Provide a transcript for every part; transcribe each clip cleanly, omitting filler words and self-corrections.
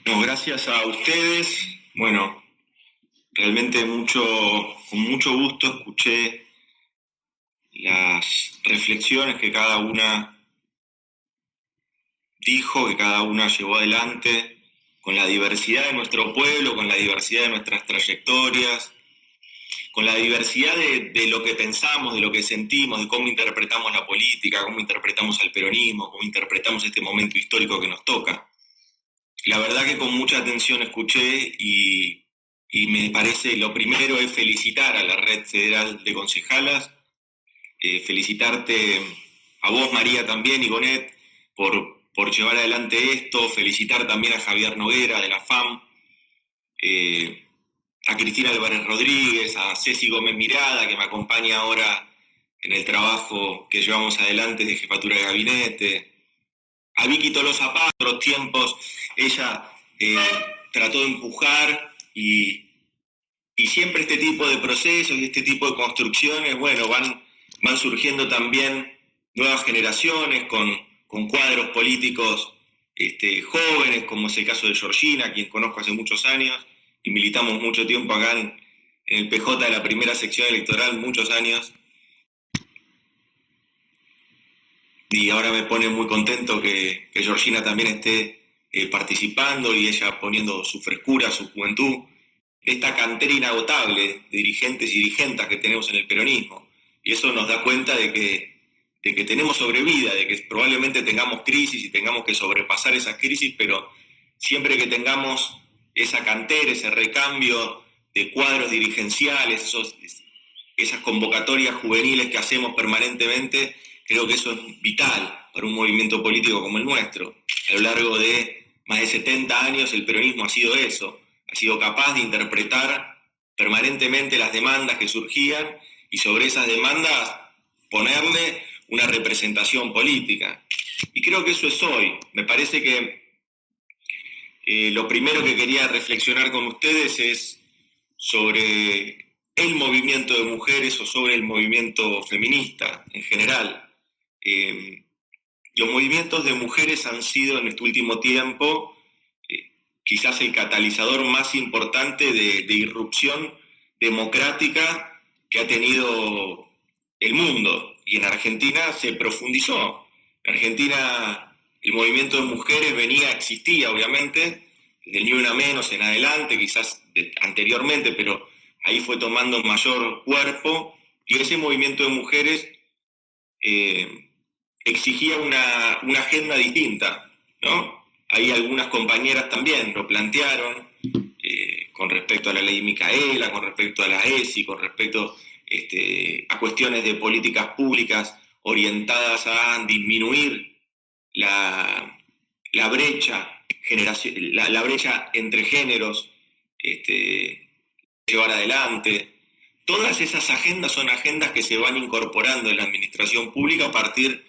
No, gracias a ustedes. Bueno, realmente con mucho gusto escuché las reflexiones que cada una dijo, que cada una llevó adelante, con la diversidad de nuestro pueblo, con la diversidad de nuestras trayectorias, con la diversidad de lo que pensamos, de lo que sentimos, de cómo interpretamos la política, cómo interpretamos al peronismo, cómo interpretamos este momento histórico que nos toca. La verdad que con mucha atención escuché y me parece lo primero es felicitar a la Red Federal de Concejalas, felicitarte a vos, María, también, y Gonet, por llevar adelante esto, felicitar también a Javier Noguera de la FAM, eh, a Cristina Álvarez Rodríguez, a Ceci Gómez Mirada, que me acompaña ahora en el trabajo que llevamos adelante de jefatura de gabinete, a Vicky Tolosa Paz, otros tiempos, ella trató de empujar y siempre este tipo de procesos y este tipo de construcciones, bueno, van surgiendo también nuevas generaciones con cuadros políticos jóvenes, como es el caso de Georgina, quien conozco hace muchos años, y militamos mucho tiempo acá en el PJ de la primera sección electoral, muchos años, y ahora me pone muy contento que Georgina también esté participando y ella poniendo su frescura, su juventud, esta cantera inagotable de dirigentes y dirigentas que tenemos en el peronismo. Y eso nos da cuenta de que tenemos sobrevida, de que probablemente tengamos crisis y tengamos que sobrepasar esas crisis, pero siempre que tengamos esa cantera, ese recambio de cuadros dirigenciales, esas convocatorias juveniles que hacemos permanentemente, creo que eso es vital para un movimiento político como el nuestro. A lo largo de más de 70 años el peronismo ha sido eso, ha sido capaz de interpretar permanentemente las demandas que surgían y sobre esas demandas ponerle una representación política. Y creo que eso es hoy. Me parece que lo primero que quería reflexionar con ustedes es sobre el movimiento de mujeres o sobre el movimiento feminista en general. Los movimientos de mujeres han sido en este último tiempo quizás el catalizador más importante de irrupción democrática que ha tenido el mundo. Y en Argentina se profundizó. En Argentina el movimiento de mujeres existía obviamente, desde Ni Una Menos en adelante, quizás anteriormente, pero ahí fue tomando mayor cuerpo, y ese movimiento de mujeres exigía una agenda distinta, ¿no? Ahí algunas compañeras también lo plantearon con respecto a la ley Micaela, con respecto a la ESI, con respecto a cuestiones de políticas públicas orientadas a disminuir la brecha la brecha entre géneros, llevar adelante. Todas esas agendas son agendas que se van incorporando en la administración pública a partir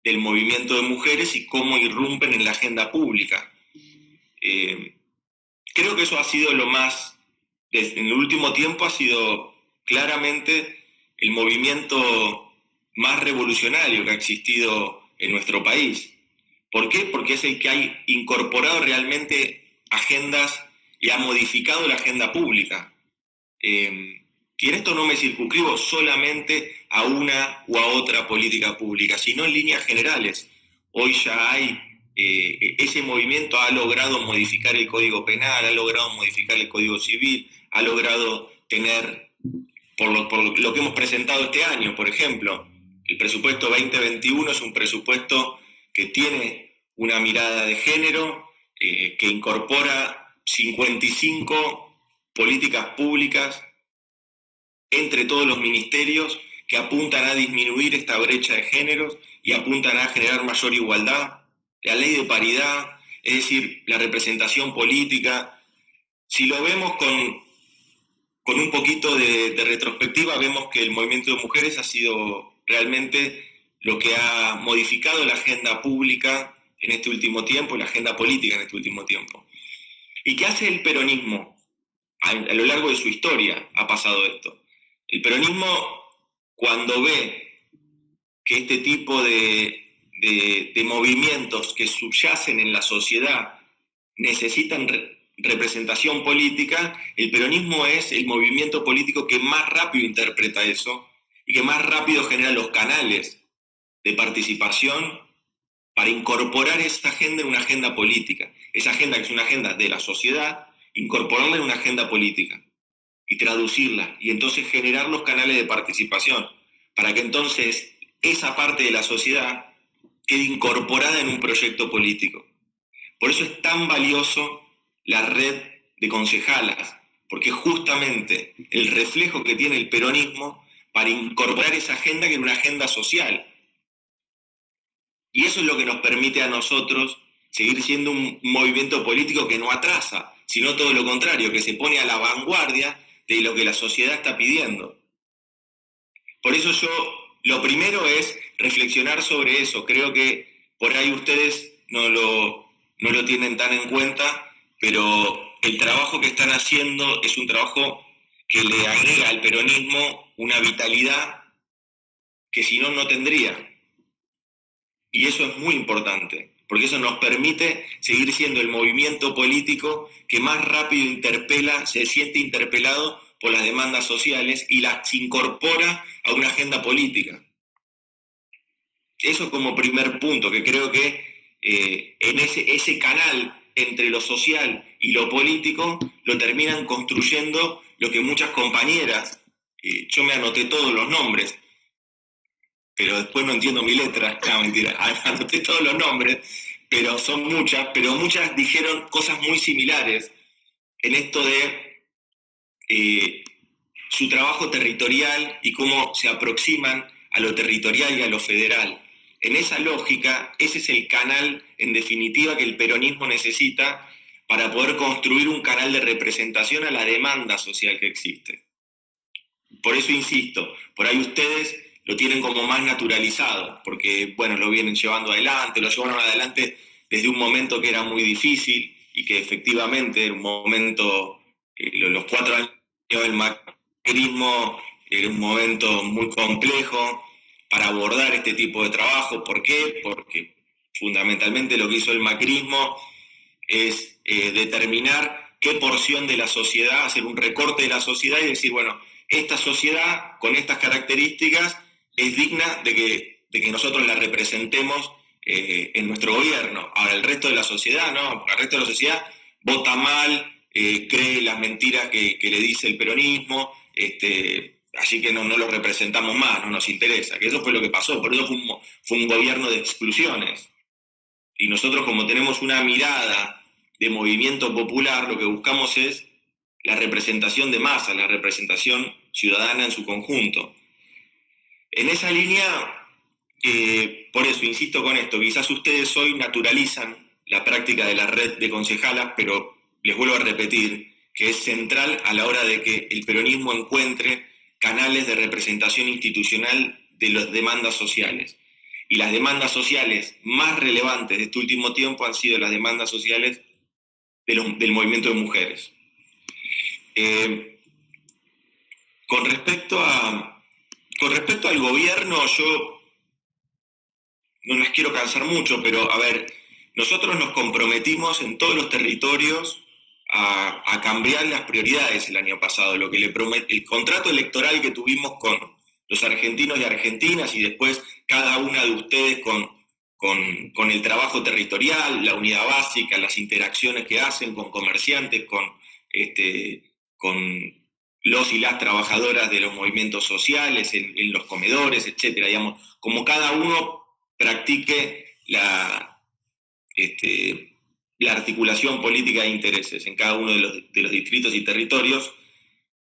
del movimiento de mujeres y cómo irrumpen en la agenda pública. Creo que eso ha sido en el último tiempo ha sido claramente el movimiento más revolucionario que ha existido en nuestro país. ¿Por qué? Porque es el que ha incorporado realmente agendas y ha modificado la agenda pública. Y en esto no me circunscribo solamente a una u a otra política pública, sino en líneas generales. Hoy ya hay, ese movimiento ha logrado modificar el Código Penal, ha logrado modificar el Código Civil, ha logrado tener, por lo que hemos presentado este año, por ejemplo, el presupuesto 2021 es un presupuesto que tiene una mirada de género, que incorpora 55 políticas públicas entre todos los ministerios que apuntan a disminuir esta brecha de géneros y apuntan a generar mayor igualdad. La ley de paridad, es decir, la representación política. Si lo vemos con un poquito de retrospectiva, vemos que el movimiento de mujeres ha sido realmente lo que ha modificado la agenda pública en este último tiempo, la agenda política en este último tiempo. ¿Y qué hace el peronismo? A lo largo de su historia ha pasado esto. El peronismo, cuando ve que este tipo de movimientos que subyacen en la sociedad necesitan representación política, el peronismo es el movimiento político que más rápido interpreta eso y que más rápido genera los canales de participación para incorporar esa agenda en una agenda política. Esa agenda, que es una agenda de la sociedad, incorporarla en una agenda política y traducirla, y entonces generar los canales de participación, para que entonces esa parte de la sociedad quede incorporada en un proyecto político. Por eso es tan valioso la red de concejalas, porque es justamente el reflejo que tiene el peronismo para incorporar esa agenda, que es una agenda social. Y eso es lo que nos permite a nosotros seguir siendo un movimiento político que no atrasa, sino todo lo contrario, que se pone a la vanguardia de lo que la sociedad está pidiendo. Por eso lo primero es reflexionar sobre eso. Creo que por ahí ustedes no lo tienen tan en cuenta, pero el trabajo que están haciendo es un trabajo que le agrega al peronismo una vitalidad que si no, no tendría. Y eso es muy importante, porque eso nos permite seguir siendo el movimiento político que más rápido se siente interpelado por las demandas sociales y las incorpora a una agenda política. Eso como primer punto, que creo que en ese canal entre lo social y lo político lo terminan construyendo lo que muchas compañeras, yo me anoté todos los nombres, pero después no entiendo mi letra, no, mentira, anoté todos los nombres, pero son muchas dijeron cosas muy similares en esto de su trabajo territorial y cómo se aproximan a lo territorial y a lo federal. En esa lógica, ese es el canal, en definitiva, que el peronismo necesita para poder construir un canal de representación a la demanda social que existe. Por eso insisto, por ahí ustedes lo tienen como más naturalizado, porque, bueno, lo vienen llevando adelante, lo llevaron adelante desde un momento que era muy difícil y que efectivamente era un momento, los 4 años del macrismo, era un momento muy complejo para abordar este tipo de trabajo. ¿Por qué? Porque fundamentalmente lo que hizo el macrismo es determinar qué porción de la sociedad, hacer un recorte de la sociedad y decir, bueno, esta sociedad con estas características es digna de que nosotros la representemos en nuestro gobierno. Ahora, el resto de la sociedad, ¿no? El resto de la sociedad vota mal, cree las mentiras que le dice el peronismo, así que no lo representamos más, no nos interesa. Que eso fue lo que pasó, por eso fue un gobierno de exclusiones. Y nosotros, como tenemos una mirada de movimiento popular, lo que buscamos es la representación de masa, la representación ciudadana en su conjunto. En esa línea, por eso insisto con esto, quizás ustedes hoy naturalizan la práctica de la red de concejalas, pero les vuelvo a repetir que es central a la hora de que el peronismo encuentre canales de representación institucional de las demandas sociales. Y las demandas sociales más relevantes de este último tiempo han sido las demandas sociales del movimiento de mujeres. Con respecto al gobierno, yo no les quiero cansar mucho, pero a ver, nosotros nos comprometimos en todos los territorios a cambiar las prioridades el año pasado. Lo que el contrato electoral que tuvimos con los argentinos y argentinas, y después cada una de ustedes con el trabajo territorial, la unidad básica, las interacciones que hacen con comerciantes, con los y las trabajadoras de los movimientos sociales, en los comedores, etcétera, digamos, como cada uno practique la articulación política de intereses en cada uno de los distritos y territorios.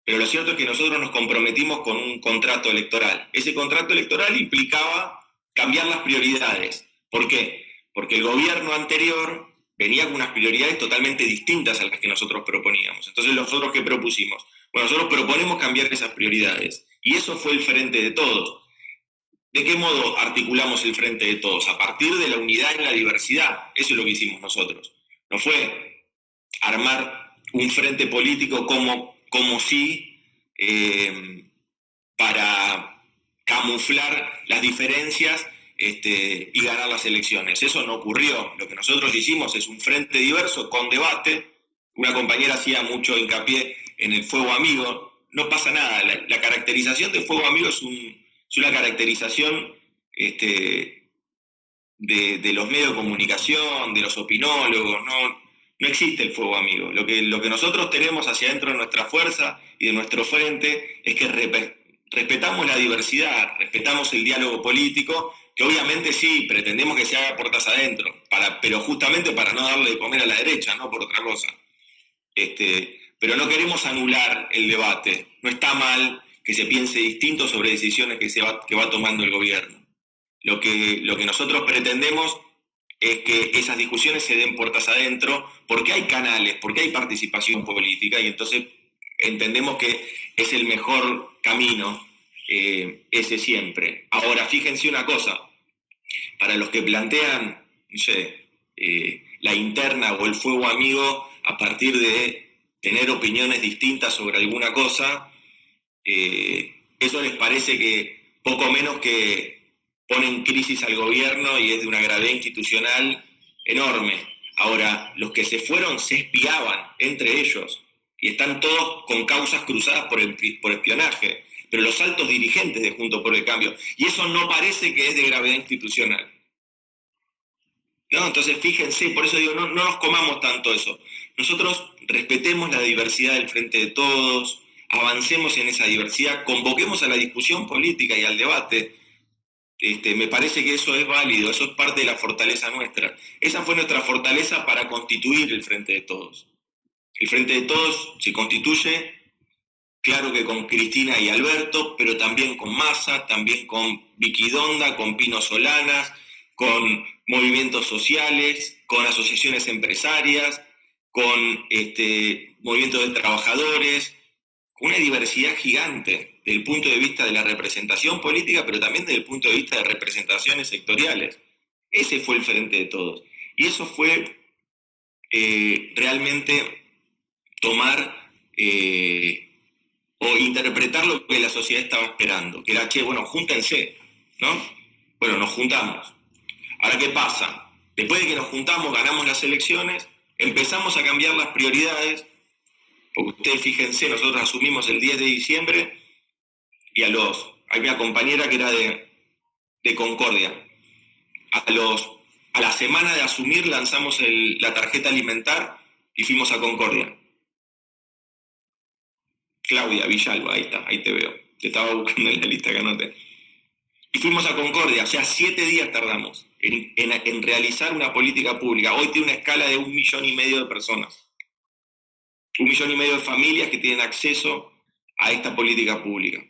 Pero lo cierto es que nosotros nos comprometimos con un contrato electoral. Ese contrato electoral implicaba cambiar las prioridades. ¿Por qué? Porque el gobierno anterior venía con unas prioridades totalmente distintas a las que nosotros proponíamos. Entonces, nosotros, ¿qué propusimos? Bueno, nosotros proponemos cambiar esas prioridades. Y eso fue el frente de todos. ¿De qué modo articulamos el frente de todos? A partir de la unidad en la diversidad. Eso es lo que hicimos nosotros. No fue armar un frente político como si para camuflar las diferencias y ganar las elecciones. Eso no ocurrió. Lo que nosotros hicimos es un frente diverso con debate. Una compañera hacía mucho hincapié en el fuego amigo. No pasa nada. La caracterización de fuego amigo es una caracterización de los medios de comunicación, de los opinólogos. No existe el fuego amigo. Lo que nosotros tenemos hacia adentro de nuestra fuerza y de nuestro frente es que respetamos la diversidad, respetamos el diálogo político, que obviamente sí, pretendemos que se haga puertas adentro, pero justamente para no darle de comer a la derecha, no por otra cosa. Pero no queremos anular el debate. No está mal que se piense distinto sobre decisiones que va tomando el gobierno. Lo que nosotros pretendemos es que esas discusiones se den puertas adentro, porque hay canales, porque hay participación política, y entonces entendemos que es el mejor camino, ese siempre. Ahora, fíjense una cosa, para los que plantean, no sé, la interna o el fuego amigo a partir de tener opiniones distintas sobre alguna cosa, eso les parece que poco menos que pone en crisis al gobierno y es de una gravedad institucional enorme. Ahora, los que se fueron se espiaban entre ellos y están todos con causas cruzadas por espionaje, pero los altos dirigentes de Juntos por el Cambio, y eso no parece que es de gravedad institucional. ¿No? Entonces fíjense, por eso digo, no nos comamos tanto eso. Nosotros respetemos la diversidad del Frente de Todos, avancemos en esa diversidad, convoquemos a la discusión política y al debate. Me parece que eso es válido, eso es parte de la fortaleza nuestra. Esa fue nuestra fortaleza para constituir el Frente de Todos. El Frente de Todos se constituye, claro que con Cristina y Alberto, pero también con Massa, también con Vicky Donda, con Pino Solanas, con movimientos sociales, con asociaciones empresarias, con movimientos de trabajadores, con una diversidad gigante desde el punto de vista de la representación política, pero también desde el punto de vista de representaciones sectoriales. Ese fue el Frente de Todos. Y eso fue realmente tomar o interpretar lo que la sociedad estaba esperando, que era, bueno, júntense, ¿no? Bueno, nos juntamos. Ahora, ¿qué pasa? Después de que nos juntamos, ganamos las elecciones, empezamos a cambiar las prioridades, porque ustedes fíjense, nosotros asumimos el 10 de diciembre y hay una compañera que era de Concordia. A la semana de asumir lanzamos la tarjeta alimentar y fuimos a Concordia. Claudia Villalba, ahí está, ahí te veo. Te estaba buscando en la lista que anoté. Y fuimos a Concordia, o sea, 7 días tardamos en realizar una política pública. Hoy tiene una escala de 1,5 millones de personas. 1,5 millones de familias que tienen acceso a esta política pública.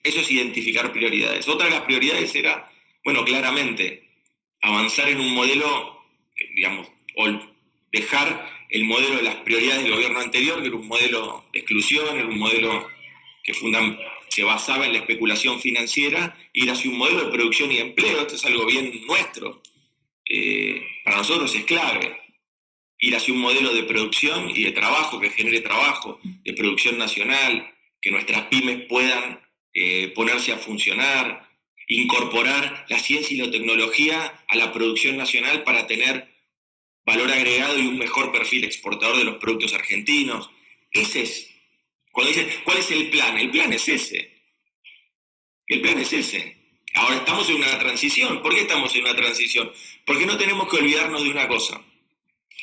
Eso es identificar prioridades. Otra de las prioridades era, bueno, claramente, avanzar en un modelo, digamos, o dejar el modelo de las prioridades del gobierno anterior, que era un modelo de exclusión, era un modelo que se basaba en la especulación financiera, ir hacia un modelo de producción y empleo. Esto es algo bien nuestro. Para nosotros es clave ir hacia un modelo de producción y de trabajo que genere trabajo, de producción nacional, que nuestras pymes puedan ponerse a funcionar, incorporar la ciencia y la tecnología a la producción nacional para tener valor agregado y un mejor perfil exportador de los productos argentinos. Ese es. Cuando dicen, ¿cuál es el plan? El plan es ese. El plan es ese. Ahora estamos en una transición. ¿Por qué estamos en una transición? Porque no tenemos que olvidarnos de una cosa.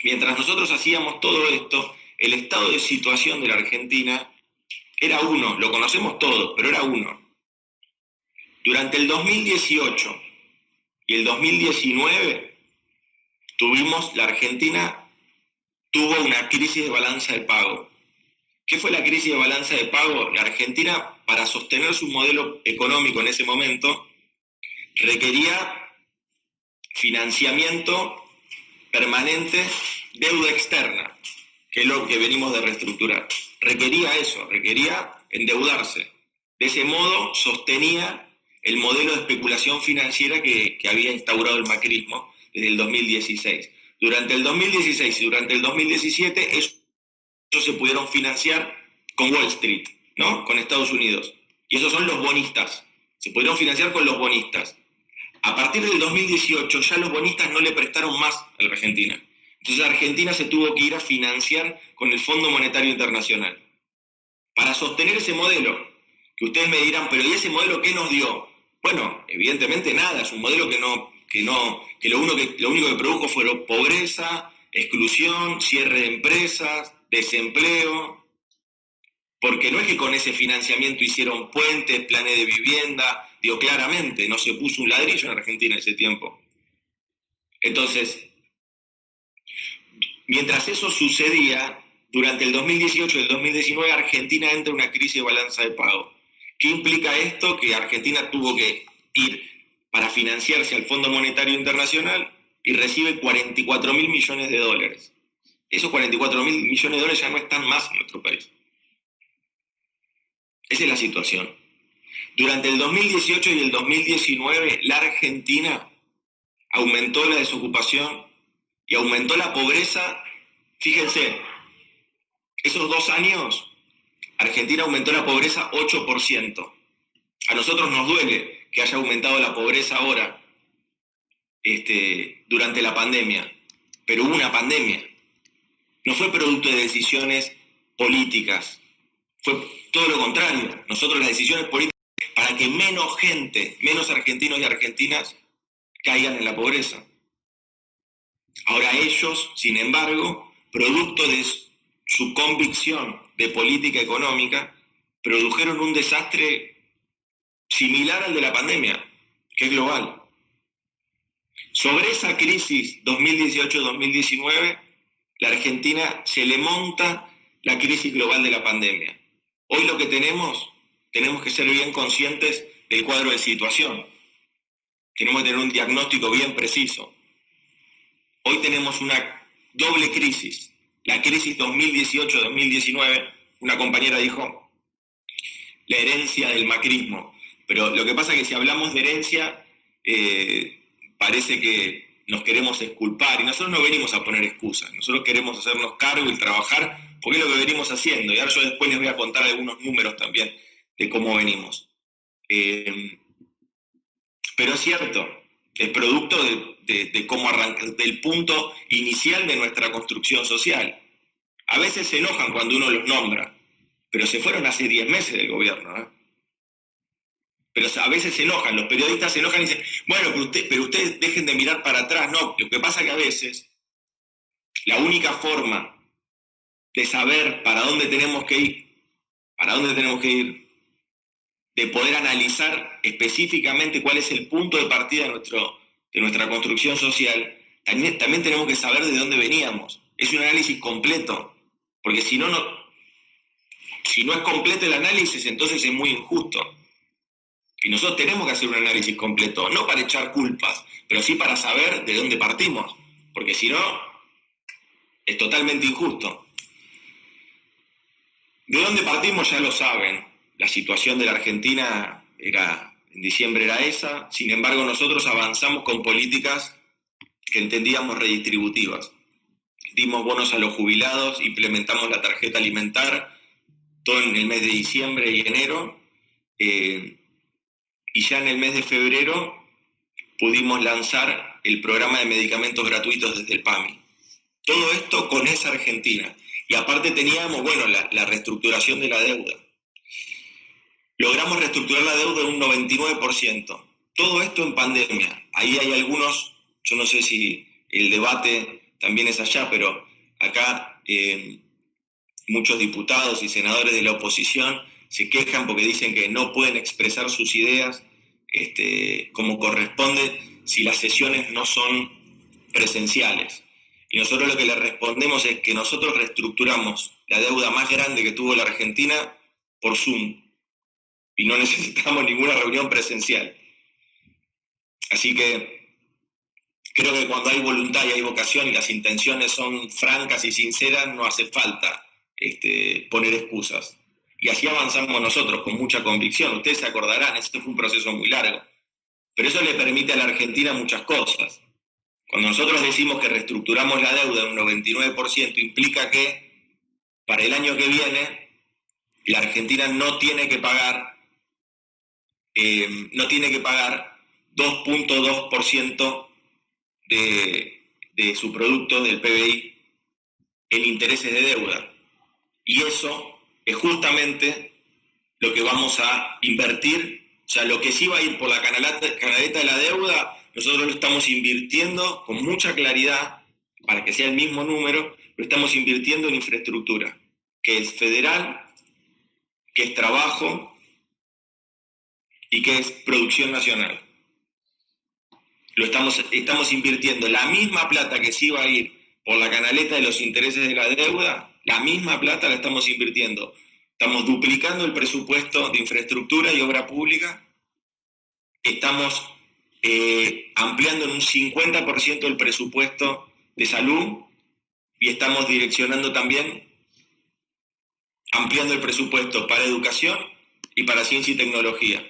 Mientras nosotros hacíamos todo esto, el estado de situación de la Argentina era uno, lo conocemos todos, pero era uno. Durante el 2018 y el 2019 la Argentina tuvo una crisis de balanza de pago. ¿Qué fue la crisis de balanza de pago? La Argentina, para sostener su modelo económico en ese momento, requería financiamiento permanente, deuda externa, que es lo que venimos de reestructurar. Requería eso, requería endeudarse. De ese modo sostenía el modelo de especulación financiera que había instaurado el macrismo desde el 2016. Durante el 2016 y durante el 2017 eso se pudieron financiar con Wall Street, ¿no? Con Estados Unidos. Y esos son los bonistas. Se pudieron financiar con los bonistas. A partir del 2018 ya los bonistas no le prestaron más a la Argentina. Entonces Argentina se tuvo que ir a financiar con el Fondo Monetario Internacional. Para sostener ese modelo, que ustedes me dirán, pero ¿y ese modelo qué nos dio? Bueno, evidentemente nada, es un modelo que lo único que produjo fue pobreza, exclusión, cierre de empresas, desempleo, porque no es que con ese financiamiento hicieron puentes, planes de vivienda, digo claramente, no se puso un ladrillo en Argentina en ese tiempo. Entonces, mientras eso sucedía, durante el 2018 y el 2019 Argentina entra en una crisis de balanza de pago. ¿Qué implica esto? Que Argentina tuvo que ir para financiarse al Fondo Monetario Internacional y recibe 44.000 millones de dólares. Esos 44.000 millones de dólares ya no están más en nuestro país. Esa es la situación. Durante el 2018 y el 2019, la Argentina aumentó la desocupación y aumentó la pobreza. Fíjense, esos 2 años, Argentina aumentó la pobreza 8%. A nosotros nos duele que haya aumentado la pobreza ahora, durante la pandemia, pero hubo una pandemia. No fue producto de decisiones políticas, fue todo lo contrario. Nosotros las decisiones políticas para que menos gente, menos argentinos y argentinas caigan en la pobreza. Ahora ellos, sin embargo, producto de su convicción de política económica, produjeron un desastre similar al de la pandemia, que es global. Sobre esa crisis 2018-2019, la Argentina se le monta la crisis global de la pandemia. Hoy lo que tenemos que ser bien conscientes del cuadro de situación. Tenemos que tener un diagnóstico bien preciso. Hoy tenemos una doble crisis. La crisis 2018-2019, una compañera dijo, la herencia del macrismo. Pero lo que pasa es que si hablamos de herencia, parece que nos queremos exculpar, y nosotros no venimos a poner excusas, nosotros queremos hacernos cargo y trabajar, porque es lo que venimos haciendo, y ahora yo después les voy a contar algunos números también de cómo venimos. Pero es cierto, es producto de cómo del punto inicial de nuestra construcción social. A veces se enojan cuando uno los nombra, pero se fueron hace 10 meses del gobierno, ¿eh? Pero a veces se enojan, los periodistas se enojan y dicen, bueno, pero ustedes dejen de mirar para atrás. No, lo que pasa es que a veces la única forma de saber para dónde tenemos que ir, de poder analizar específicamente cuál es el punto de partida de nuestra construcción social, también tenemos que saber de dónde veníamos. Es un análisis completo, porque si no es completo el análisis, entonces es muy injusto. Y nosotros tenemos que hacer un análisis completo, no para echar culpas, pero sí para saber de dónde partimos, porque si no, es totalmente injusto. ¿De dónde partimos? Ya lo saben. La situación de la Argentina en diciembre era esa, sin embargo nosotros avanzamos con políticas que entendíamos redistributivas. Dimos bonos a los jubilados, implementamos la tarjeta alimentar, todo en el mes de diciembre y enero, y ya en el mes de febrero pudimos lanzar el programa de medicamentos gratuitos desde el PAMI. Todo esto con esa Argentina. Y aparte teníamos, la reestructuración de la deuda. Logramos reestructurar la deuda en un 99%. Todo esto en pandemia. Ahí hay algunos, yo no sé si el debate también es allá, pero acá muchos diputados y senadores de la oposición se quejan porque dicen que no pueden expresar sus ideas como corresponde si las sesiones no son presenciales. Y nosotros lo que le respondemos es que nosotros reestructuramos la deuda más grande que tuvo la Argentina por Zoom y no necesitamos ninguna reunión presencial. Así que creo que cuando hay voluntad y hay vocación y las intenciones son francas y sinceras, no hace falta poner excusas. Y así avanzamos nosotros con mucha convicción. Ustedes se acordarán, este fue un proceso muy largo. Pero eso le permite a la Argentina muchas cosas. Cuando nosotros decimos que reestructuramos la deuda en un 99%, implica que para el año que viene la Argentina no tiene que pagar 2.2% de su producto, del PBI, en intereses de deuda. Y eso es justamente lo que vamos a invertir. O sea, lo que sí va a ir por la canaleta de la deuda, nosotros lo estamos invirtiendo con mucha claridad, para que sea el mismo número, lo estamos invirtiendo en infraestructura, que es federal, que es trabajo y que es producción nacional. Estamos invirtiendo la misma plata que sí va a ir por la canaleta de los intereses de la deuda, la misma plata la estamos invirtiendo. Estamos duplicando el presupuesto de infraestructura y obra pública. Estamos ampliando en un 50% el presupuesto de salud y estamos direccionando también, ampliando el presupuesto para educación y para ciencia y tecnología.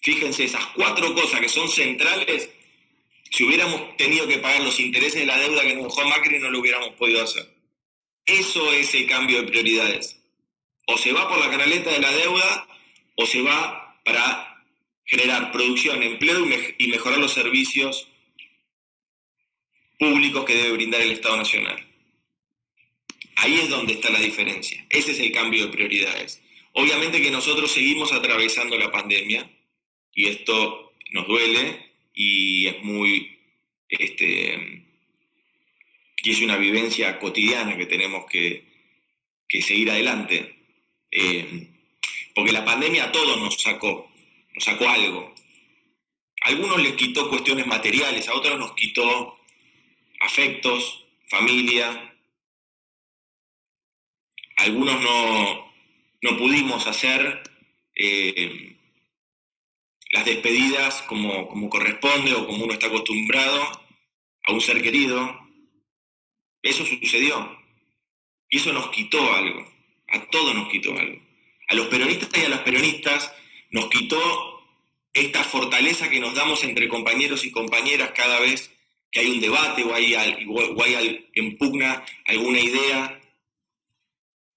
Fíjense, esas 4 cosas que son centrales, si hubiéramos tenido que pagar los intereses de la deuda que nos dejó Macri, no lo hubiéramos podido hacer. Eso es el cambio de prioridades. O se va por la canaleta de la deuda, o se va para generar producción, empleo y mejorar los servicios públicos que debe brindar el Estado Nacional. Ahí es donde está la diferencia. Ese es el cambio de prioridades. Obviamente que nosotros seguimos atravesando la pandemia, y esto nos duele, y es muy... y es una vivencia cotidiana que tenemos que seguir adelante. Porque la pandemia a todos nos sacó algo. A algunos les quitó cuestiones materiales, a otros nos quitó afectos, familia. Algunos no pudimos hacer las despedidas como corresponde o como uno está acostumbrado a un ser querido. Eso sucedió. Y eso nos quitó algo. A todos nos quitó algo. A los peronistas y a las peronistas nos quitó esta fortaleza que nos damos entre compañeros y compañeras cada vez que hay un debate o hay en pugna alguna idea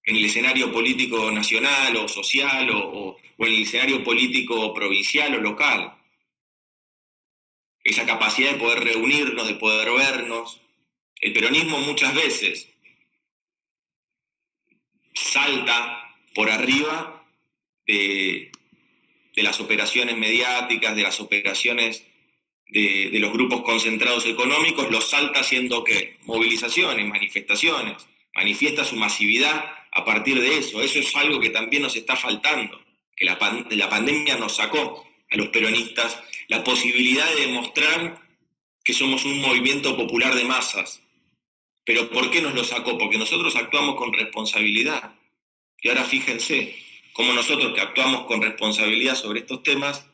en el escenario político nacional o social o en el escenario político provincial o local. Esa capacidad de poder reunirnos, de poder vernos. El peronismo muchas veces salta por arriba de las operaciones mediáticas, de las operaciones de los grupos concentrados económicos, los salta haciendo ¿qué? Movilizaciones, manifestaciones, manifiesta su masividad a partir de eso. Eso es algo que también nos está faltando, que la pandemia nos sacó a los peronistas la posibilidad de demostrar que somos un movimiento popular de masas. ¿Pero por qué nos lo sacó? Porque nosotros actuamos con responsabilidad. Y ahora fíjense, cómo nosotros que actuamos con responsabilidad sobre estos temas,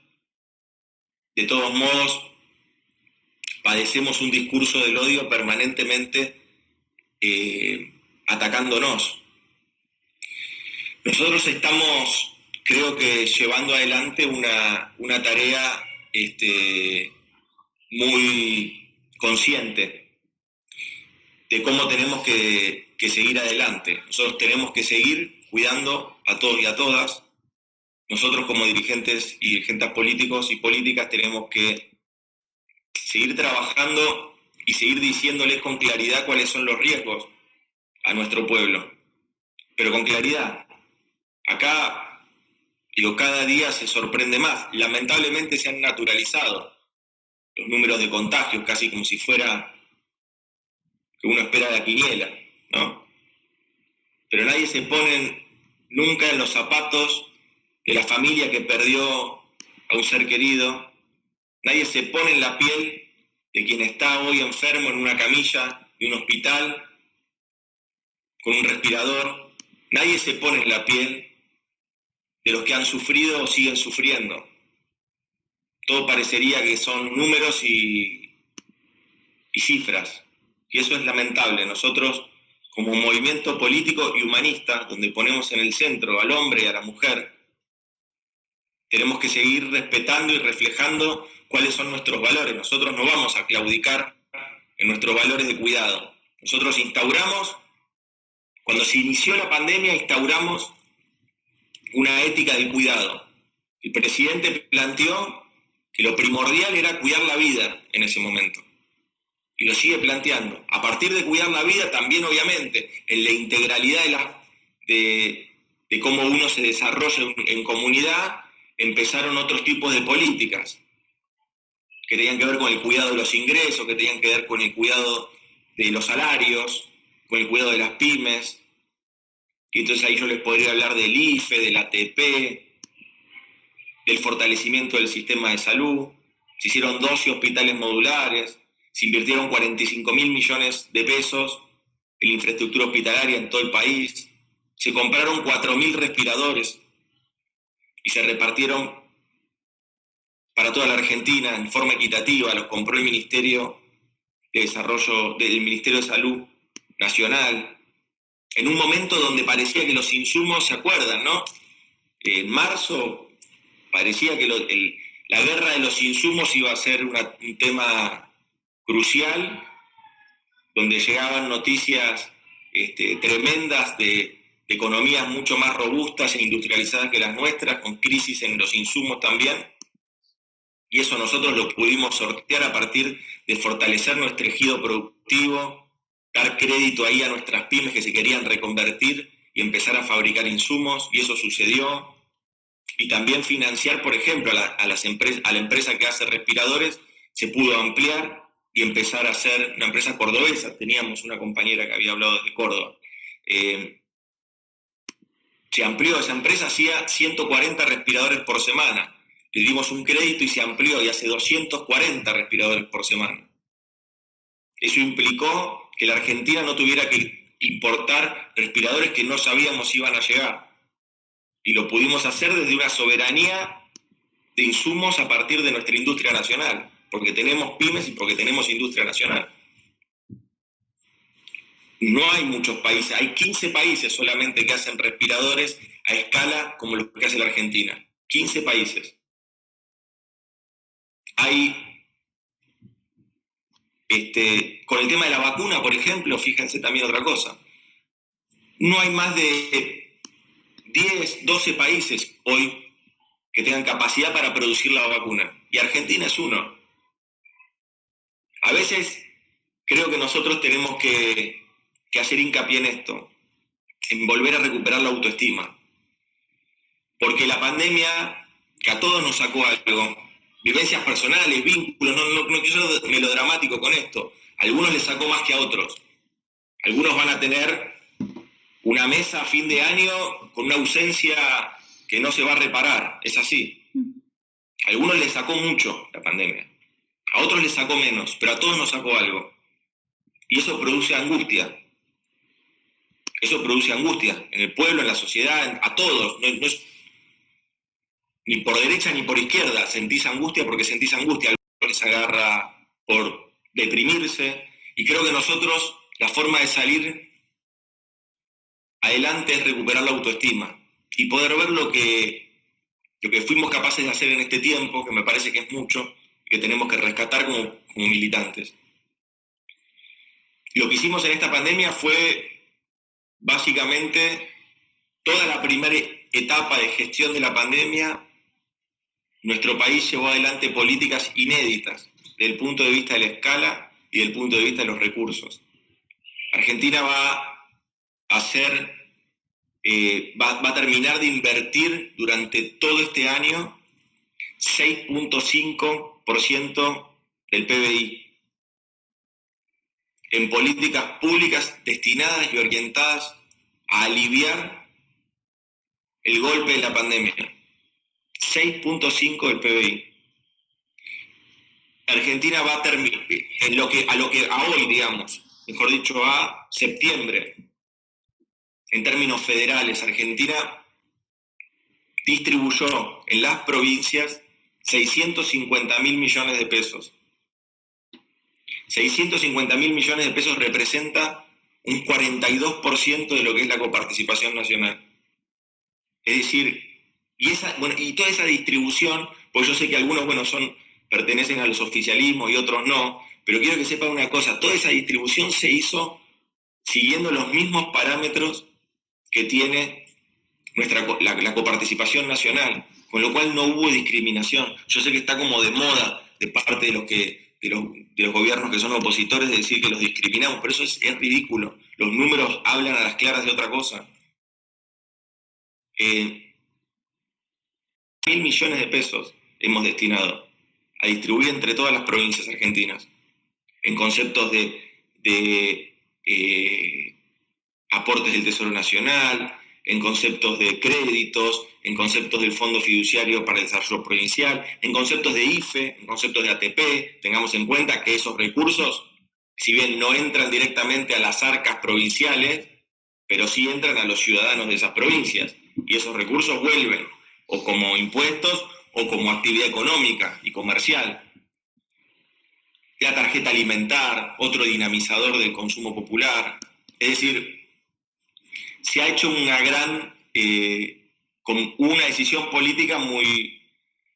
de todos modos, padecemos un discurso del odio permanentemente atacándonos. Nosotros estamos, creo que, llevando adelante una tarea muy consciente de cómo tenemos que seguir adelante. Nosotros tenemos que seguir cuidando a todos y a todas. Nosotros como dirigentes y dirigentes políticos y políticas tenemos que seguir trabajando y seguir diciéndoles con claridad cuáles son los riesgos a nuestro pueblo. Pero con claridad. Acá, cada día se sorprende más. Lamentablemente se han naturalizado los números de contagios, casi como si fuera que uno espera la quiniela, ¿no? Pero nadie se pone nunca en los zapatos de la familia que perdió a un ser querido. Nadie se pone en la piel de quien está hoy enfermo en una camilla de un hospital con un respirador. Nadie se pone en la piel de los que han sufrido o siguen sufriendo. Todo parecería que son números y cifras. Y eso es lamentable. Nosotros, como movimiento político y humanista, donde ponemos en el centro al hombre y a la mujer, tenemos que seguir respetando y reflejando cuáles son nuestros valores. Nosotros no vamos a claudicar en nuestros valores de cuidado. Nosotros cuando se inició la pandemia, instauramos una ética del cuidado. El presidente planteó que lo primordial era cuidar la vida en ese momento. Y lo sigue planteando. A partir de cuidar la vida, también obviamente, en la integralidad de cómo uno se desarrolla en comunidad, empezaron otros tipos de políticas que tenían que ver con el cuidado de los ingresos, que tenían que ver con el cuidado de los salarios, con el cuidado de las pymes. Y entonces ahí yo les podría hablar del IFE, del ATP, del fortalecimiento del sistema de salud. Se hicieron 12 hospitales modulares, se invirtieron 45.000 millones de pesos en la infraestructura hospitalaria en todo el país, se compraron 4.000 respiradores y se repartieron para toda la Argentina en forma equitativa. Los compró el Ministerio de Desarrollo, del Ministerio de Salud Nacional, en un momento donde parecía que los insumos, ¿se acuerdan, no? En marzo parecía que la guerra de los insumos iba a ser un tema crucial, donde llegaban noticias tremendas de economías mucho más robustas e industrializadas que las nuestras, con crisis en los insumos también. Y eso nosotros lo pudimos sortear a partir de fortalecer nuestro tejido productivo, dar crédito ahí a nuestras pymes que se querían reconvertir y empezar a fabricar insumos, y eso sucedió. Y también financiar, por ejemplo, a la empresa que hace respiradores, se pudo ampliar y empezar a ser una empresa cordobesa. Teníamos una compañera que había hablado desde Córdoba. Se amplió esa empresa, hacía 140 respiradores por semana. Le dimos un crédito y se amplió y hace 240 respiradores por semana. Eso implicó que la Argentina no tuviera que importar respiradores que no sabíamos si iban a llegar. Y lo pudimos hacer desde una soberanía de insumos a partir de nuestra industria nacional, porque tenemos pymes y porque tenemos industria nacional. No hay muchos países, hay 15 países solamente que hacen respiradores a escala como los que hace la Argentina. 15 países. Hay, con el tema de la vacuna, por ejemplo, fíjense también otra cosa. No hay más de 10, 12 países hoy que tengan capacidad para producir la vacuna. Y Argentina es uno. A veces creo que nosotros tenemos que hacer hincapié en esto, en volver a recuperar la autoestima. Porque la pandemia, que a todos nos sacó algo, vivencias personales, vínculos, no quiero ser melodramático con esto. A algunos les sacó más que a otros. Algunos van a tener una mesa a fin de año con una ausencia que no se va a reparar, es así. A algunos les sacó mucho la pandemia, a otros les sacó menos, pero a todos nos sacó algo. Y eso produce angustia. Eso produce angustia en el pueblo, en la sociedad, a todos. No es ni por derecha ni por izquierda. Sentís angustia porque sentís angustia. A algunos les agarra por deprimirse. Y creo que nosotros, la forma de salir adelante es recuperar la autoestima y poder ver lo que fuimos capaces de hacer en este tiempo, que me parece que es mucho, que tenemos que rescatar como militantes. Lo que hicimos en esta pandemia fue básicamente toda la primera etapa de gestión de la pandemia. Nuestro país llevó adelante políticas inéditas desde el punto de vista de la escala y desde el punto de vista de los recursos. Argentina va a terminar de invertir durante todo este año 6.5% del PBI en políticas públicas destinadas y orientadas a aliviar el golpe de la pandemia. 6.5% del PBI. Argentina va a terminar, a hoy, digamos, mejor dicho, a septiembre, en términos federales, Argentina distribuyó en las provincias 650.000 millones de pesos. 650.000 millones de pesos representa un 42% de lo que es la coparticipación nacional. Es decir, y toda esa distribución, pues yo sé que algunos pertenecen a los oficialismos y otros no, pero quiero que sepan una cosa, toda esa distribución se hizo siguiendo los mismos parámetros que tiene la coparticipación nacional, con lo cual no hubo discriminación. Yo sé que está como de moda de parte de los gobiernos que son opositores de decir que los discriminamos, pero eso es ridículo. Los números hablan a las claras de otra cosa. 1.000 millones de pesos hemos destinado a distribuir entre todas las provincias argentinas en conceptos de aportes del Tesoro Nacional, en conceptos de créditos, en conceptos del Fondo Fiduciario para el Desarrollo Provincial, en conceptos de IFE, en conceptos de ATP. Tengamos en cuenta que esos recursos, si bien no entran directamente a las arcas provinciales, pero sí entran a los ciudadanos de esas provincias. Y esos recursos vuelven o como impuestos o como actividad económica y comercial. La tarjeta alimentar, otro dinamizador del consumo popular. Es decir, se ha hecho con una decisión política muy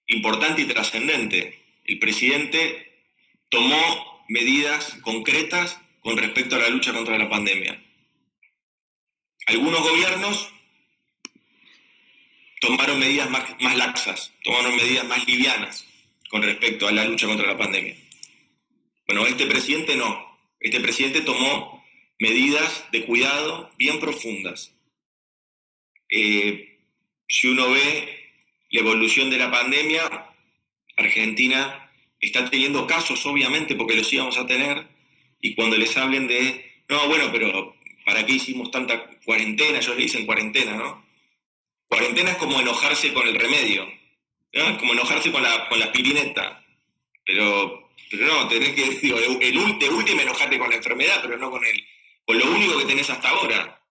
importante y trascendente. El presidente tomó medidas concretas con respecto a la lucha contra la pandemia. Algunos gobiernos tomaron medidas más laxas, tomaron medidas más livianas con respecto a la lucha contra la pandemia. Bueno, este presidente no. Este presidente tomó medidas de cuidado bien profundas. Si uno ve la evolución de la pandemia, Argentina está teniendo casos, obviamente, porque los íbamos a tener, y cuando les hablen de, no, bueno, pero ¿para qué hicimos tanta cuarentena? Ellos le dicen cuarentena, ¿no? Cuarentena es como enojarse con el remedio, ¿no? Es como enojarse con la pirineta, pero no, tenés que, digo, de última enojarte con la enfermedad, pero no con lo único que tenés hasta ahora.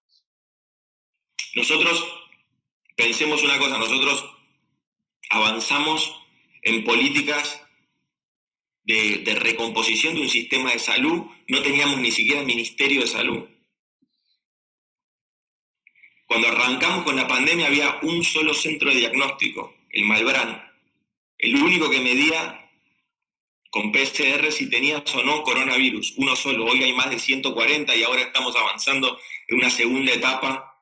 Nosotros, pensemos una cosa, nosotros avanzamos en políticas de recomposición de un sistema de salud, no teníamos ni siquiera Ministerio de Salud. Cuando arrancamos con la pandemia había un solo centro de diagnóstico, el Malbrán, el único que medía con PCR si tenías o no coronavirus, uno solo. Hoy hay más de 140 y ahora estamos avanzando en una segunda etapa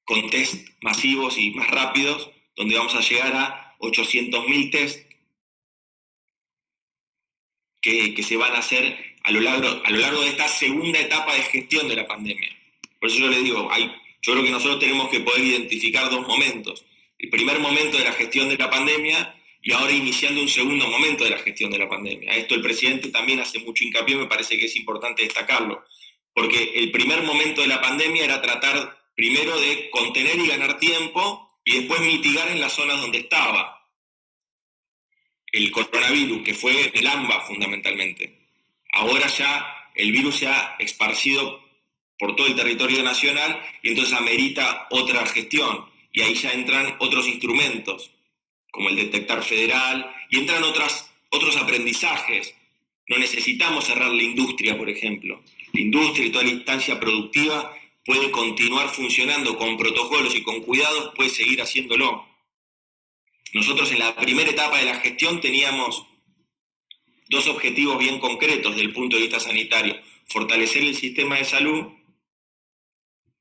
con test masivos y más rápidos, donde vamos a llegar a 800.000 test que se van a hacer a lo largo de esta segunda etapa de gestión de la pandemia. Por eso yo les digo, yo creo que nosotros tenemos que poder identificar dos momentos. El primer momento de la gestión de la pandemia y ahora iniciando un segundo momento de la gestión de la pandemia. A esto el presidente también hace mucho hincapié, me parece que es importante destacarlo, porque el primer momento de la pandemia era tratar primero de contener y ganar tiempo y después mitigar en las zonas donde estaba el coronavirus, que fue el AMBA fundamentalmente. Ahora ya el virus se ha esparcido por todo el territorio nacional y entonces amerita otra gestión. Y ahí ya entran otros instrumentos, como el detectar federal, y entran otros aprendizajes. No necesitamos cerrar la industria, por ejemplo. La industria y toda la instancia productiva puede continuar funcionando con protocolos y con cuidados, puede seguir haciéndolo. Nosotros en la primera etapa de la gestión teníamos dos objetivos bien concretos desde el punto de vista sanitario: fortalecer el sistema de salud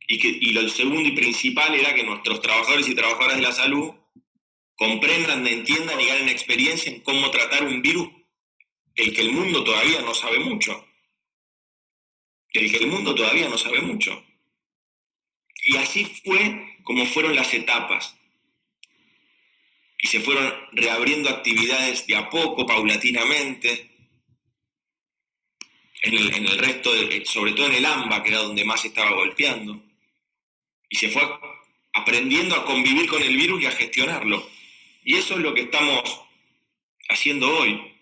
y lo segundo y principal era que nuestros trabajadores y trabajadoras de la salud comprendan, entiendan y ganen experiencia en cómo tratar un virus del que el mundo todavía no sabe mucho. Y así fue como fueron las etapas. Y se fueron reabriendo actividades de a poco, paulatinamente, en el resto, sobre todo en el AMBA, que era donde más estaba golpeando. Y se fue aprendiendo a convivir con el virus y a gestionarlo. Y eso es lo que estamos haciendo hoy.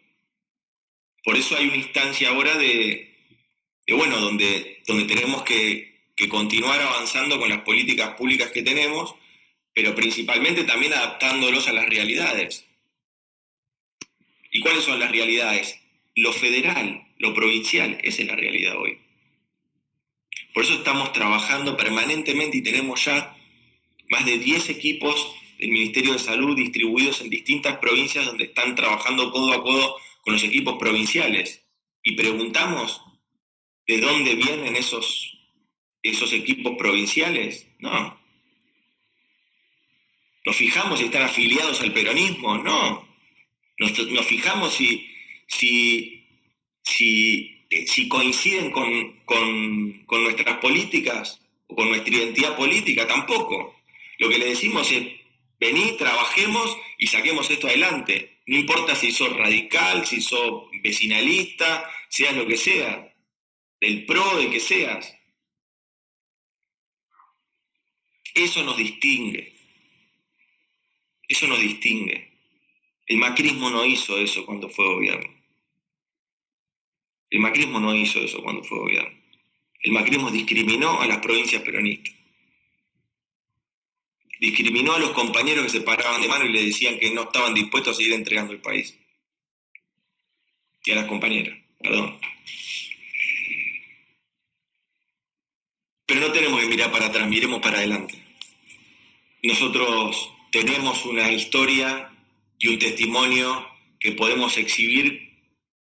Por eso hay una instancia ahora donde tenemos que continuar avanzando con las políticas públicas que tenemos, pero principalmente también adaptándolos a las realidades. ¿Y cuáles son las realidades? Lo federal, lo provincial, esa es la realidad hoy. Por eso estamos trabajando permanentemente y tenemos ya más de 10 equipos del Ministerio de Salud distribuidos en distintas provincias donde están trabajando codo a codo con los equipos provinciales. Y preguntamos, ¿de dónde vienen esos equipos provinciales? No. ¿Nos fijamos si están afiliados al peronismo? No. Nos fijamos si coinciden con nuestras políticas o con nuestra identidad política, tampoco. Lo que le decimos es, vení, trabajemos y saquemos esto adelante. No importa si sos radical, si sos vecinalista, seas lo que seas, del PRO, de que seas. Eso nos distingue. Eso nos distingue. El macrismo no hizo eso cuando fue gobierno. El macrismo no hizo eso cuando fue gobierno. El macrismo discriminó a las provincias peronistas. Discriminó a los compañeros que se paraban de mano y le decían que no estaban dispuestos a seguir entregando el país. Y a las compañeras, perdón. Pero no tenemos que mirar para atrás, miremos para adelante. Nosotros tenemos una historia y un testimonio que podemos exhibir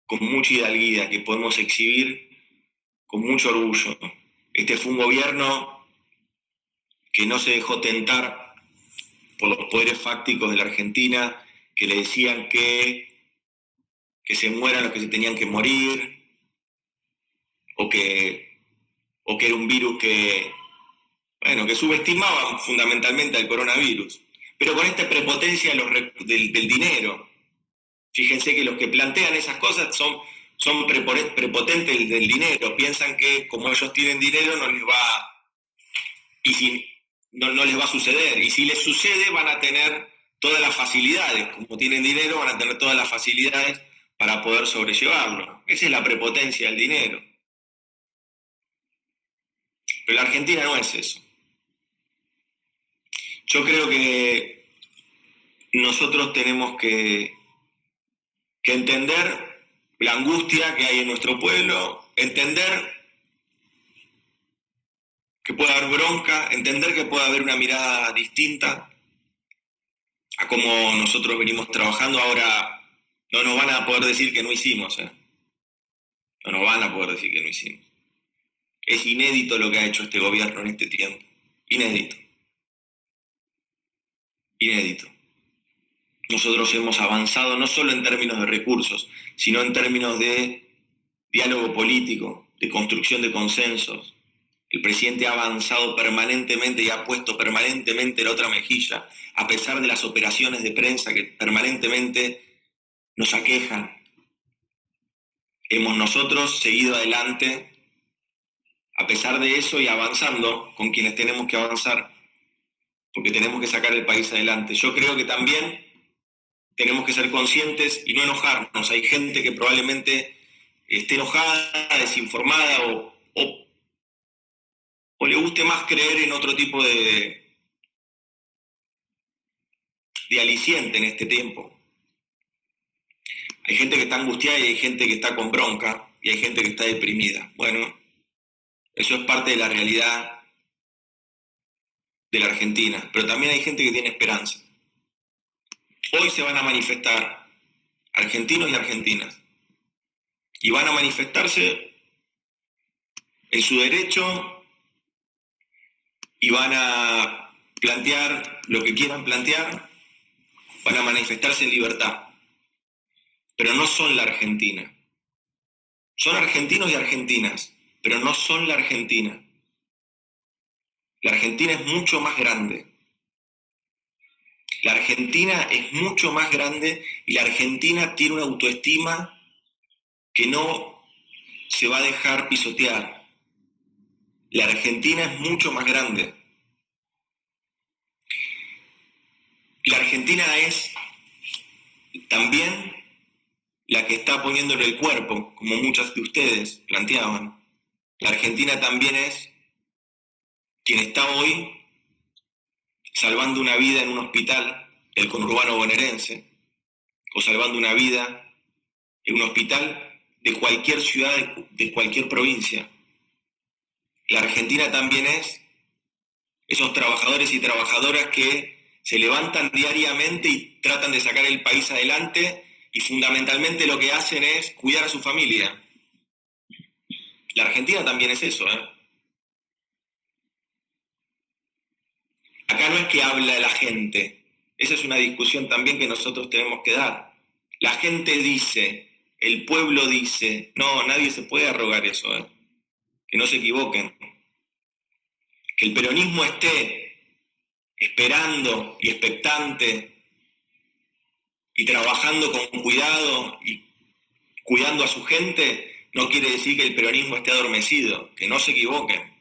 con mucha hidalguía, que podemos exhibir con mucho orgullo. Este fue un gobierno que no se dejó tentar por los poderes fácticos de la Argentina, que le decían que se mueran los que se tenían que morir, o que era un virus que subestimaban fundamentalmente al coronavirus, pero con esta prepotencia del dinero. Fíjense que los que plantean esas cosas son prepotentes del dinero, piensan que como ellos tienen dinero no les va a suceder, y si les sucede van a tener todas las facilidades, como tienen dinero van a tener todas las facilidades para poder sobrellevarlo. Esa es la prepotencia del dinero. Pero la Argentina no es eso. Yo creo que nosotros tenemos que entender la angustia que hay en nuestro pueblo, entender que puede haber bronca, entender que puede haber una mirada distinta a cómo nosotros venimos trabajando. Ahora no nos van a poder decir que no hicimos, no nos van a poder decir que no hicimos. Es inédito lo que ha hecho este gobierno en este tiempo, inédito. Nosotros hemos avanzado no solo en términos de recursos, sino en términos de diálogo político, de construcción de consensos. El presidente ha avanzado permanentemente y ha puesto permanentemente la otra mejilla, a pesar de las operaciones de prensa que permanentemente nos aquejan. Hemos nosotros seguido adelante, a pesar de eso, y avanzando con quienes tenemos que avanzar, porque tenemos que sacar el país adelante. Yo creo que también tenemos que ser conscientes y no enojarnos. Hay gente que probablemente esté enojada, desinformada o le guste más creer en otro tipo de aliciente en este tiempo. Hay gente que está angustiada y hay gente que está con bronca y hay gente que está deprimida. Bueno, eso es parte de la realidad de la Argentina, pero también hay gente que tiene esperanza. Hoy se van a manifestar argentinos y argentinas y van a manifestarse en su derecho y van a plantear lo que quieran plantear, van a manifestarse en libertad, pero no son la Argentina. Son argentinos y argentinas, pero no son la Argentina. La Argentina es mucho más grande. La Argentina es mucho más grande y la Argentina tiene una autoestima que no se va a dejar pisotear. La Argentina es mucho más grande. La Argentina es también la que está poniéndole el cuerpo, como muchas de ustedes planteaban. La Argentina también es quien está hoy salvando una vida en un hospital del conurbano bonaerense, o salvando una vida en un hospital de cualquier ciudad, de cualquier provincia. La Argentina también es esos trabajadores y trabajadoras que se levantan diariamente y tratan de sacar el país adelante y fundamentalmente lo que hacen es cuidar a su familia. La Argentina también es eso, Acá no es que habla la gente, Esa es una discusión también que nosotros tenemos que dar. La gente dice, el pueblo dice, no, nadie se puede arrogar eso, que no se equivoquen. Que el peronismo esté esperando y expectante y trabajando con cuidado y cuidando a su gente, no quiere decir que el peronismo esté adormecido, que no se equivoquen,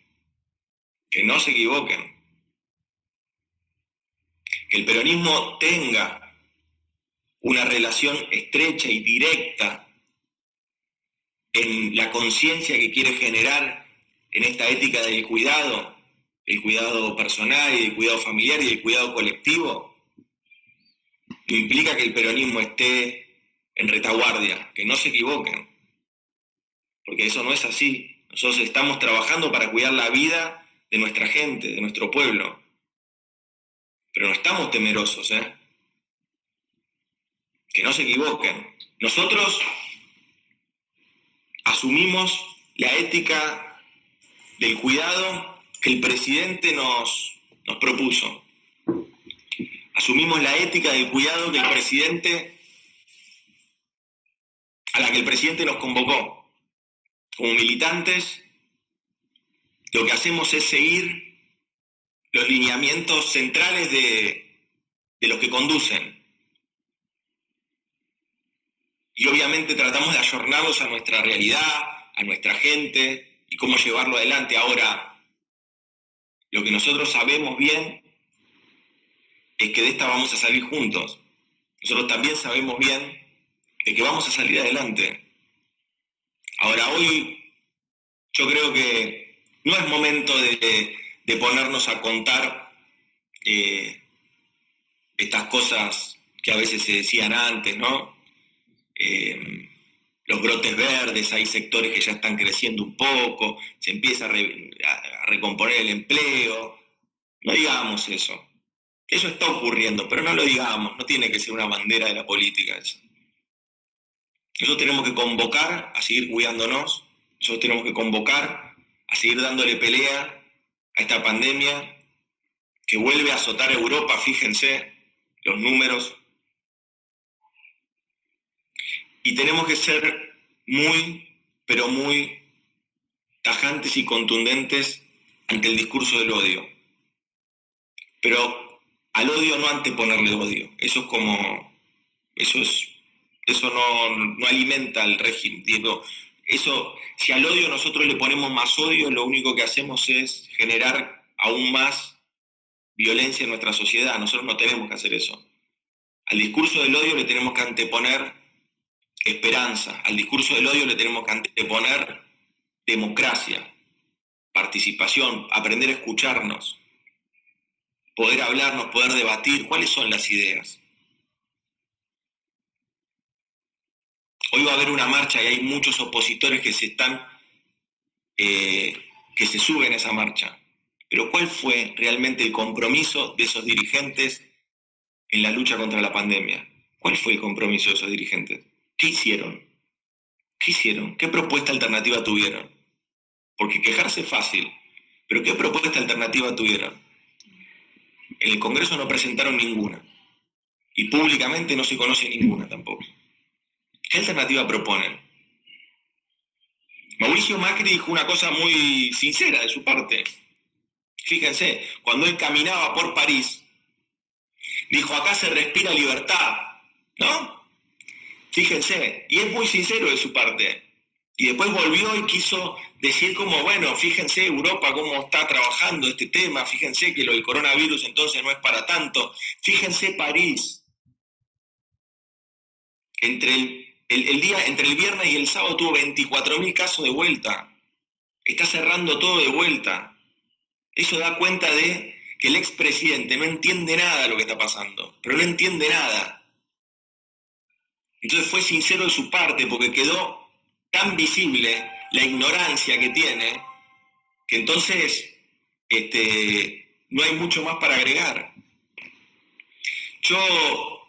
que no se equivoquen. Que el peronismo tenga una relación estrecha y directa en la conciencia que quiere generar en esta ética del cuidado, el cuidado personal y el cuidado familiar y el cuidado colectivo, implica que el peronismo esté en retaguardia, que no se equivoquen, porque eso no es así. Nosotros estamos trabajando para cuidar la vida de nuestra gente, de nuestro pueblo, pero no estamos temerosos, que no se equivoquen. Nosotros asumimos la ética del cuidado que el presidente nos propuso. Asumimos la ética del cuidado que a la que el presidente nos convocó. Como militantes, lo que hacemos es seguir los lineamientos centrales de los que conducen. Y obviamente tratamos de ayornarlos a nuestra realidad, a nuestra gente y cómo llevarlo adelante. Ahora, lo que nosotros sabemos bien es que de esta vamos a salir juntos. Nosotros también sabemos bien de que vamos a salir adelante. Ahora, hoy yo creo que no es momento de ponernos a contar estas cosas que a veces se decían antes, ¿no? Los brotes verdes, hay sectores que ya están creciendo un poco, se empieza a recomponer el empleo. No digamos eso. Eso está ocurriendo, pero no lo digamos, no tiene que ser una bandera de la política eso. Nosotros tenemos que convocar a seguir cuidándonos, nosotros tenemos que convocar a seguir dándole pelea a esta pandemia que vuelve a azotar a Europa, fíjense los números. Y tenemos que ser muy, pero muy tajantes y contundentes ante el discurso del odio. Pero al odio no anteponerle odio. Eso no alimenta al régimen. Digo, si al odio nosotros le ponemos más odio, lo único que hacemos es generar aún más violencia en nuestra sociedad. Nosotros no tenemos que hacer eso. Al discurso del odio le tenemos que anteponer esperanza. Al discurso del odio le tenemos que anteponer democracia, participación, aprender a escucharnos, poder hablarnos, poder debatir cuáles son las ideas. Hoy va a haber una marcha y hay muchos opositores que se suben a esa marcha. Pero ¿cuál fue realmente el compromiso de esos dirigentes en la lucha contra la pandemia? ¿Cuál fue el compromiso de esos dirigentes? ¿Qué hicieron? ¿Qué hicieron? ¿Qué propuesta alternativa tuvieron? Porque quejarse es fácil, pero ¿qué propuesta alternativa tuvieron? En el Congreso no presentaron ninguna. Y públicamente no se conoce ninguna tampoco. ¿Qué alternativa proponen? Mauricio Macri dijo una cosa muy sincera de su parte. Fíjense, cuando él caminaba por París, dijo, acá se respira libertad, ¿no? Fíjense, y es muy sincero de su parte. Y después volvió y quiso decir como, bueno, fíjense Europa cómo está trabajando este tema, fíjense que lo del coronavirus entonces no es para tanto, fíjense París. Entre el viernes y el sábado tuvo 24.000 casos de vuelta. Está cerrando todo de vuelta. Eso da cuenta de que el expresidente no entiende nada de lo que está pasando, pero no entiende nada. Entonces fue sincero de su parte porque quedó tan visible la ignorancia que tiene que entonces no hay mucho más para agregar. Yo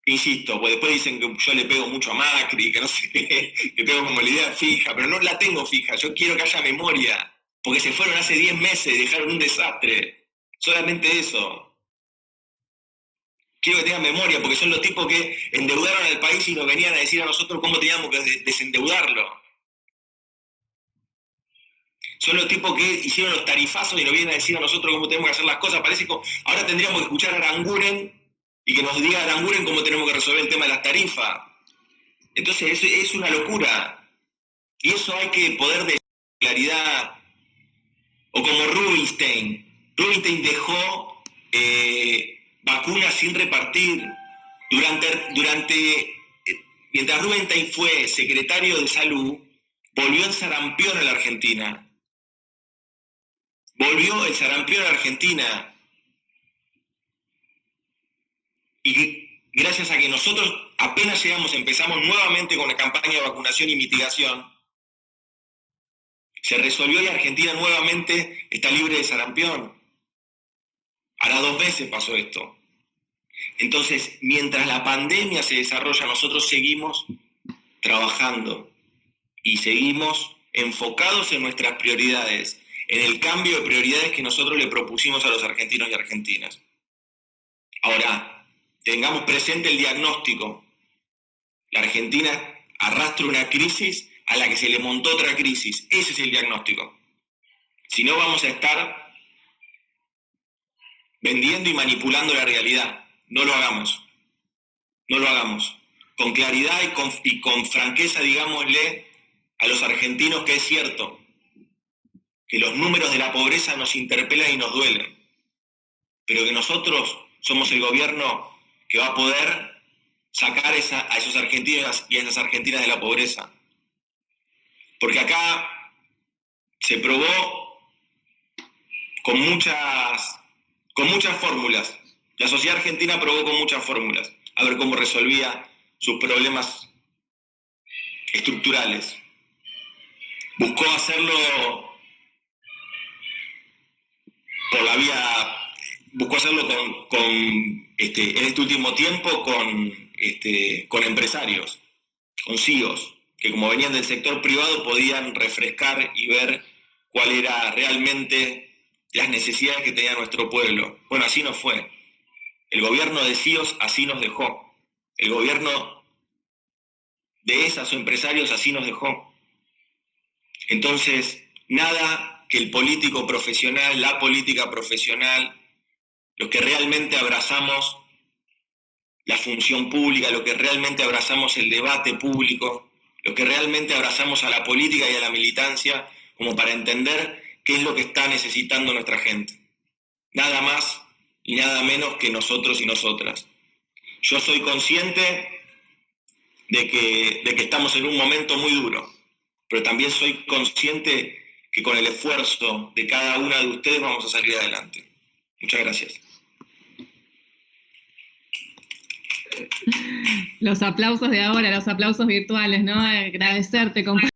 insisto, pues después dicen que yo le pego mucho a Macri, que no sé qué, que tengo como la idea fija, pero no la tengo fija. Yo quiero que haya memoria, porque se fueron hace 10 meses y dejaron un desastre. Solamente eso. quiero que tengan memoria, porque son los tipos que endeudaron al país y nos venían a decir a nosotros cómo teníamos que desendeudarlo. Son los tipos que hicieron los tarifazos y nos vienen a decir a nosotros cómo tenemos que hacer las cosas. Parece que ahora tendríamos que escuchar a Aranguren y que nos diga Aranguren cómo tenemos que resolver el tema de las tarifas. Entonces es una locura. Y eso hay que poder decir con claridad. O como Rubinstein. Rubinstein dejó vacunas sin repartir. Mientras Rubinstein fue secretario de salud, volvió el sarampión a la Argentina. Volvió el sarampión a la Argentina. Y gracias a que nosotros apenas llegamos, empezamos nuevamente con la campaña de vacunación y mitigación, se resolvió y Argentina nuevamente está libre de sarampión. Ahora 2 meses pasó esto. Entonces, mientras la pandemia se desarrolla, nosotros seguimos trabajando y seguimos enfocados en nuestras prioridades, en el cambio de prioridades que nosotros le propusimos a los argentinos y argentinas. Ahora, tengamos presente el diagnóstico. La Argentina arrastra una crisis a la que se le montó otra crisis. Ese es el diagnóstico. Si no, vamos a estar vendiendo y manipulando la realidad. No lo hagamos. No lo hagamos. Con claridad y con franqueza, digámosle a los argentinos que es cierto que los números de la pobreza nos interpelan y nos duelen, pero que nosotros somos el gobierno que va a poder sacar a esos argentinos y a esas argentinas de la pobreza. Porque acá se probó con muchas fórmulas. La sociedad argentina probó con muchas fórmulas a ver cómo resolvía sus problemas estructurales. Buscó hacerlo en este último tiempo con empresarios, con CEOs, que como venían del sector privado podían refrescar y ver cuál era realmente las necesidades que tenía nuestro pueblo. Bueno, así no fue. El gobierno de CEOs así nos dejó. El gobierno de esas empresarios así nos dejó. Entonces, nada que el político profesional, la política profesional, los que realmente abrazamos la función pública, los que realmente abrazamos el debate público, los que realmente abrazamos a la política y a la militancia, como para entender qué es lo que está necesitando nuestra gente. Nada más y nada menos que nosotros y nosotras. Yo soy consciente de que estamos en un momento muy duro, pero también soy consciente que con el esfuerzo de cada una de ustedes vamos a salir adelante. Muchas gracias. Los aplausos de ahora, los aplausos virtuales, ¿no? Agradecerte, compañero.